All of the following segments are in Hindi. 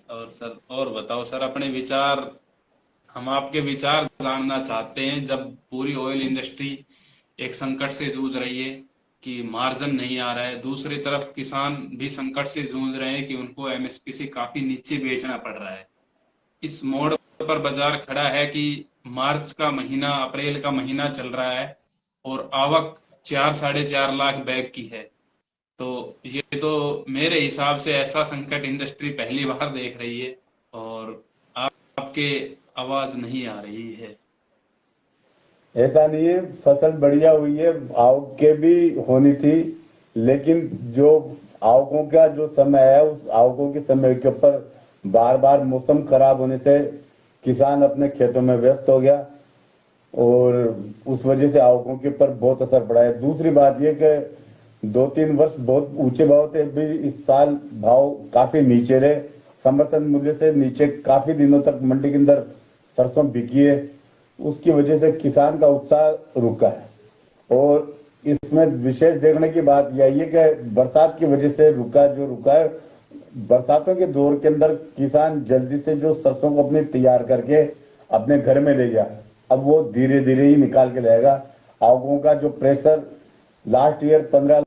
और सर, और बताओ सर अपने विचार। हम आपके विचार जानना चाहते हैं। जब पूरी ऑयल इंडस्ट्री एक संकट से जूझ रही है कि मार्जिन नहीं आ रहा है, दूसरी तरफ किसान भी संकट से जूझ रहे हैं कि उनको एमएसपी से काफी नीचे बेचना पड़ रहा है। इस मोड़ पर बाजार खड़ा है कि मार्च का महीना, अप्रैल का महीना चल रहा है और आवक 4 साढ़े 4 लाख बैग की है। तो ये तो मेरे हिसाब से ऐसा संकट इंडस्ट्री पहली बार देख रही है। और आपके आवाज नहीं आ रही है। ऐसा नहीं है, फसल बढ़िया हुई है, आवक के भी होनी थी, लेकिन जो आवकों का जो समय है उस आवकों के समय के ऊपर बार बार मौसम खराब होने से किसान अपने खेतों में व्यस्त हो गया और उस वजह से आवकों के ऊपर बहुत असर पड़ा है। दूसरी बात यह कि 2-3 वर्ष बहुत ऊंचे भाव थे, अभी इस साल भाव काफी नीचे रहे, समर्थन मूल्य से नीचे काफी दिनों तक मंडी के अंदर सरसों बिकी है। उसकी वजह से किसान का उत्साह रुका है और इसमें विशेष देखने की बात यही है कि बरसात की वजह से रुका है। बरसातों के दौर के अंदर किसान जल्दी से जो सरसों को अपने तैयार करके अपने घर में ले गया, अब वो धीरे धीरे ही निकाल के लाएगा। आवकों का जो प्रेशर लास्ट ईयर 15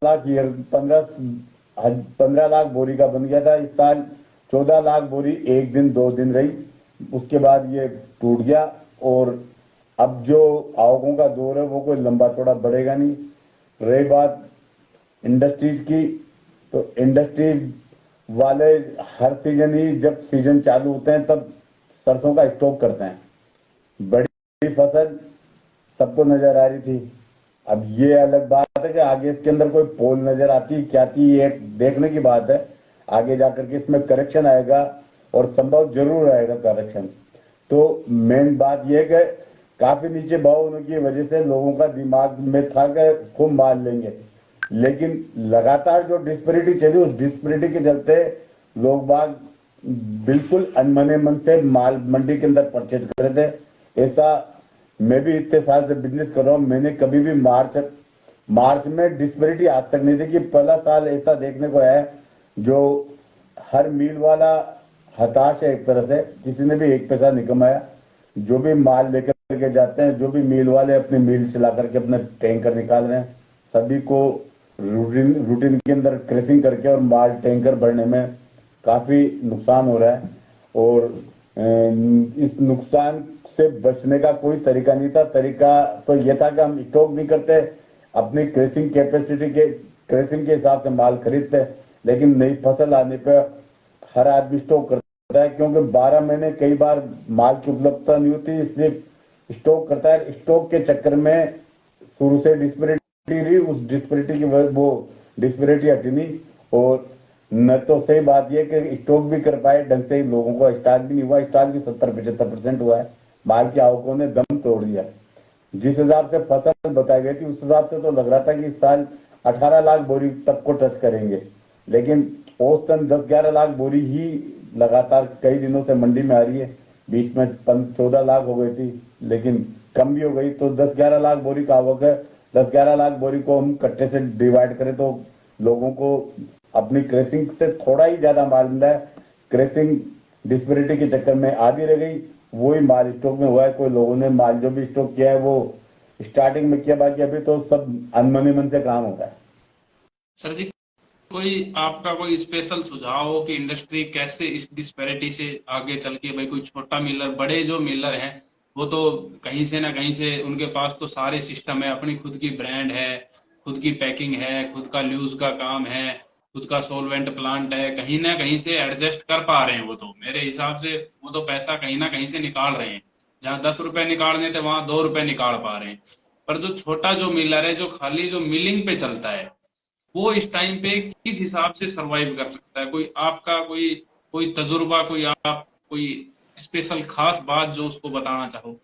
लाख बोरी का बन गया था, इस साल 14 लाख बोरी एक दिन 2 दिन रही, उसके बाद ये टूट गया। और अब जो आवकों का दौर है वो कोई लंबा चौड़ा बढ़ेगा नहीं। रही बात इंडस्ट्रीज की, तो इंडस्ट्रीज वाले हर सीजन ही, जब सीजन चालू होते हैं तब सरसों का स्टॉक करते हैं। बड़ी फसल सबको नजर आ रही थी। अब ये अलग बात है कि आगे इसके अंदर कोई पोल नजर आती क्या थी, ये एक देखने की बात है। आगे जाकर के इसमें करेक्शन आएगा और संभव जरूर आएगा करेक्शन। तो मेन बात यह है कि काफी नीचे भाव होने की वजह से लोगों का दिमाग में था कि खूब माल लेंगे, लेकिन लगातार जो डिस्पैरिटी चली उस डिस्पैरिटी के चलते लोग बाग बिल्कुल अनमने मन से माल मंडी के अंदर परचेज कर रहे थे। ऐसा मैं भी इतने साल से बिजनेस कर रहा हूं, मैंने कभी भी मार्च में डिस्पैरिटी आज तक नहीं देखी। पहला साल ऐसा देखने को है जो हर मील वाला हताश है एक तरह से, किसी ने भी एक पैसा नहीं कमाया। जो भी माल लेकर के जाते हैं, जो भी मिल वाले अपने मिल चला करके अपने टैंकर निकाल रहे हैं, सभी को रूटीन के अंदर क्रेसिंग करके और माल टैंकर भरने में काफी नुकसान हो रहा है। और इस नुकसान से बचने का कोई तरीका नहीं था। तरीका तो यह था कि हम स्टॉक नहीं करते, अपनी क्रेसिंग कैपेसिटी के क्रेसिंग के हिसाब से माल खरीदते, लेकिन नई फसल आने पर हर आदमी स्टॉक करता है, क्योंकि 12 महीने कई बार माल की उपलब्धता नहीं होती, इसलिए स्टॉक करता है। स्टॉक के चक्कर में शुरू से डिस्पैरिटी रही, उस डिस्पैरिटी की वो डिस्पैरिटी हटी नहीं। और न तो सही बात यह कि स्टॉक भी कर पाए ढंग से, लोगों को स्टॉक भी नहीं हुआ, स्टॉक भी 70-75% हुआ है। माल की आवकों ने दम तोड़ दिया। जिस हिसाब से फसल बताई गई थी उस हिसाब से तो लग रहा था कि इस साल 18 लाख बोरी तक को टच करेंगे, लेकिन औसतन 10-11 लाख बोरी ही लगातार कई दिनों से मंडी में आ रही है। बीच में 14 लाख हो गई थी, लेकिन कम भी हो गई, तो 10-11 लाख बोरी का आवक है। 10-11 लाख बोरी को हम कट्टे से डिवाइड करें तो लोगों को अपनी क्रेसिंग से थोड़ा ही ज्यादा माल मिला है। क्रेसिंग डिस्पैरिटी के चक्कर में आधी रह गई, वही माल स्टॉक में हुआ है। कोई लोगों ने माल जो भी स्टॉक किया है वो स्टार्टिंग में किया, बाकी अभी तो सब अनमने मन से काम होता है। सर जी, कोई आपका कोई स्पेशल सुझाव हो कि इंडस्ट्री कैसे इस डिस्पैरिटी से आगे चल के, भाई कोई छोटा मिलर, बड़े जो मिलर हैं वो तो कहीं से ना कहीं से उनके पास तो सारे सिस्टम है, अपनी खुद की ब्रांड है, खुद की पैकिंग है, खुद का ल्यूज का काम है, खुद का सोलवेंट प्लांट है, कहीं ना कहीं से एडजस्ट कर पा रहे हैं। वो तो मेरे हिसाब से वो तो पैसा कहीं ना कहीं से निकाल रहे हैं। जहां 10 रुपए निकालने थे वहां 2 रुपए निकाल पा रहे हैं। पर जो छोटा जो मिलर है, जो खाली जो मिलिंग पे चलता है, वो इस टाइम पे किस हिसाब से सरवाइव कर सकता है? कोई आपका कोई कोई तजुर्बा, कोई आप कोई स्पेशल खास बात जो उसको बताना चाहो?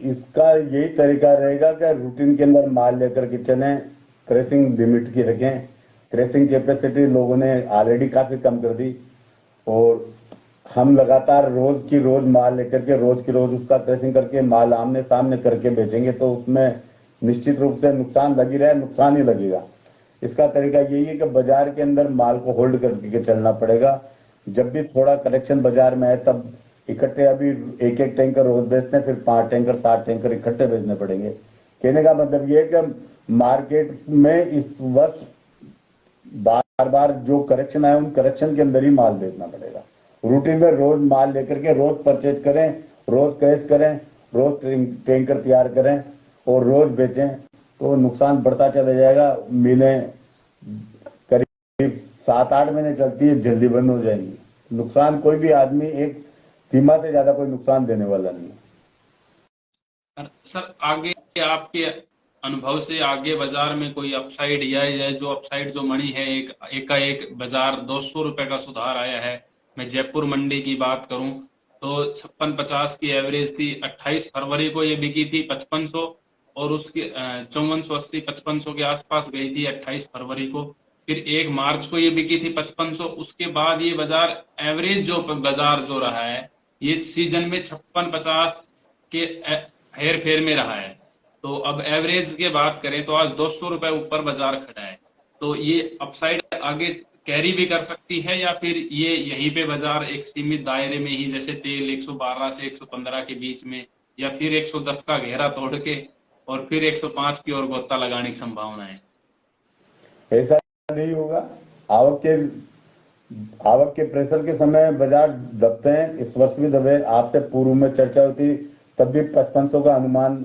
इसका यही तरीका रहेगा कि रूटीन के अंदर माल लेकर के चलें, क्रेसिंग लिमिट की रखें। क्रेसिंग कैपेसिटी लोगों ने ऑलरेडी काफी कम कर दी और हम लगातार रोज की रोज माल लेकर के रोज की रोज उसका क्रेसिंग करके माल आमने सामने करके बेचेंगे तो उसमें निश्चित रूप से नुकसान लगी रहा है, नुकसान ही लगेगा। इसका तरीका यही है कि बाजार के अंदर माल को होल्ड करके चलना पड़ेगा। जब भी थोड़ा करेक्शन बाजार में है तब इकट्ठे अभी एक एक टैंकर रोज बेचते हैं, फिर 5 टैंकर 7 टैंकर इकट्ठे बेचने पड़ेंगे। कहने का मतलब ये है कि मार्केट में इस वर्ष बार बार जो करेक्शन आए उन करेक्शन के अंदर ही माल बेचना पड़ेगा। रूटीन में रोज माल लेकर के रोज परचेज करें, रोज कैश करें, रोज टैंकर तैयार करें और रोज बेचें तो नुकसान बढ़ता चला जाएगा। मिलें करीब 7-8 महीने चलती है, जल्दी बंद हो जाएंगी। नुकसान कोई भी आदमी एक सीमा से ज्यादा कोई नुकसान देने वाला नहीं है। सर आगे आपके अनुभव से आगे बाजार में कोई अपसाइड या जो अपसाइड जो मनी है, एक का एक बाजार 200 रुपए का सुधार आया है। मैं जयपुर मंडी की बात करूं तो 56-50 की एवरेज थी, 28 फरवरी को ये बिकी थी 5500 और उसके 5480-5500 के आसपास गई थी 28 फरवरी को। फिर 1 मार्च को ये बिकी थी 5500। उसके बाद ये बाजार एवरेज जो बाजार जो रहा है ये सीजन में 56-50 के हेर फेर में रहा है। तो अब एवरेज की बात करें तो आज 200 रुपए ऊपर बाजार खड़ा है। तो ये अपसाइड आगे कैरी भी कर सकती है या फिर ये यहीं पे बाजार एक सीमित दायरे में ही, जैसे तेल 112 से 115 के बीच में, या फिर 110 का घेरा तोड़ के और फिर 105 की ओर गोता लगाने की संभावना है? ऐसा नहीं होगा। आवक के प्रेशर के समय बाजार दबते हैं, इस वर्ष भी दबे। आपसे पूर्व में चर्चा होती तब भी 5500 का अनुमान,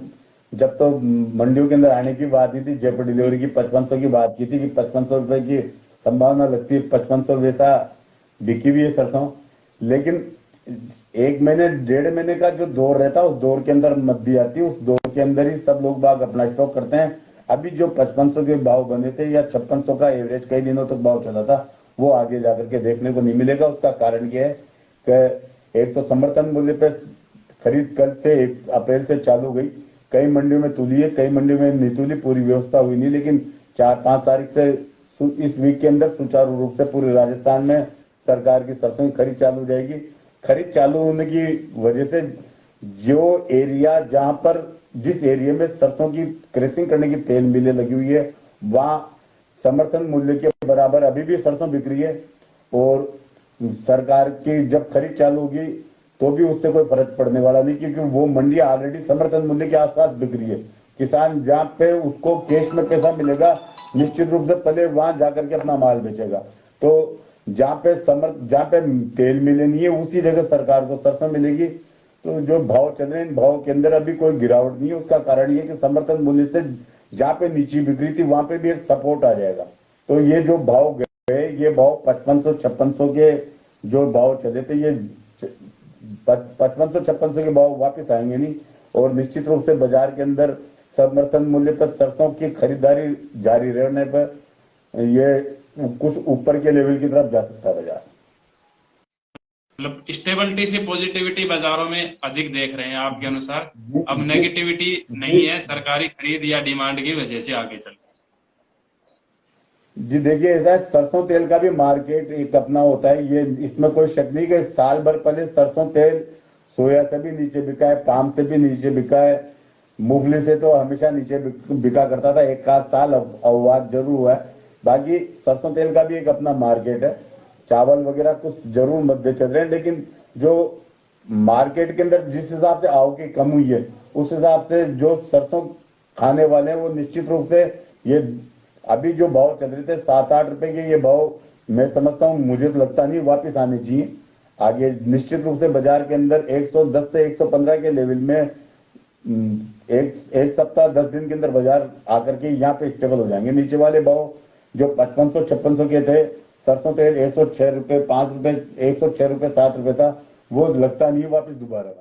जब तो मंडियों के अंदर आने की बात नहीं थी, जयपुर डिलीवरी की 5500 की बात की थी कि 5500 रुपए की संभावना लगती है। 5500 वैसा बिकी भी है सरसों, लेकिन 1 महीने 1.5 महीने का जो दौर रहता है उस दौर के अंदर मद्दी आती है, उस दौर के अंदर ही सब लोग बाग अपना स्टॉक करते हैं। अभी जो 5500 के भाव बने थे या 5600 का एवरेज कई दिनों तक भाव चला था वो आगे जाकर के देखने को नहीं मिलेगा। उसका कारण ये है कि एक तो समर्थन मूल्य पे खरीद कल से 1 अप्रैल से चालू हुई, कई मंडियों में तुली है, कई मंडियों में नहीं तुली, पूरी व्यवस्था हुई नहीं, लेकिन 4-5 तारीख से इस वीक के अंदर सुचारू रूप से पूरे राजस्थान में सरकार की सरसों की खरीद चालू हो जाएगी। खरीद चालू होने की वजह से जो एरिया जहां पर जिस एरिया में सरसों की क्रैशिंग करने की तेल मिलें लगी हुई है वहां समर्थन मूल्य के बराबर अभी भी सरसों बिक रही है और सरकार की जब खरीद चालू होगी तो भी उससे कोई फर्क पड़ने वाला नहीं, क्योंकि वो मंडियां ऑलरेडी समर्थन मूल्य के आसपास बिक रही है। किसान जहां पे उसको कैश में पैसा मिलेगा निश्चित रूप से पहले वहां जाकर के अपना माल बेचेगा। तो जहां पे तेल मिले नहीं है उसी जगह सरकार को सरसों मिलेगी। तो जो भाव चल रहे हैं इन भाव के अंदर अभी कोई गिरावट नहीं है। उसका कारण ये कि समर्थन मूल्य से जहां पे नीचे बिक्री थी वहां पे भी एक सपोर्ट आ जाएगा। तो ये जो भाव गए ये भाव 5500-5600 के जो भाव चले थे ये 5500-5600 के भाव वापस आएंगे नहीं और निश्चित रूप से बाजार के अंदर समर्थन मूल्य पर सरसों की खरीदारी जारी रहने पर ये कुछ ऊपर के लेवल की तरफ जा सकता है बाजार। मतलब स्टेबिलिटी से पॉजिटिविटी बाजारों में अधिक देख रहे हैं आपके अनुसार, अब नेगेटिविटी नहीं है सरकारी खरीद या डिमांड की वजह से आगे चल। जी देखिए, ऐसा है सरसों तेल का भी मार्केट एक अपना होता है, ये इसमें कोई शक नहीं कि साल भर पहले सरसों तेल सोया से भी नीचे बिका है, पाम से भी नीचे बिका है, मूंगफली से तो हमेशा नीचे बिका करता था। एक आध साल अपवाद जरूर हुआ है, बाकी सरसों तेल का भी एक अपना मार्केट है। चावल वगैरह कुछ जरूर मध्य चल रहे हैं, लेकिन जो मार्केट के अंदर जिस हिसाब से आवक कम हुई है उस हिसाब से जो सरसों खाने वाले हैं वो निश्चित रूप से ये अभी जो भाव चल रहे थे 7-8 रुपए के, ये भाव मैं समझता हूँ, मुझे तो लगता नहीं वापस आने चाहिए। आगे निश्चित रूप से बाजार के अंदर 110 से 115 के लेवल में एक सप्ताह 10 दिन के अंदर बाजार आकर के यहाँ पे स्टेबल हो जाएंगे। नीचे वाले भाव जो 5500-5600 के थे, सरसों तेल 106 रुपए 5 रुपए 106 रुपए 7 रुपए था, वो लगता नहीं वापस दोबारा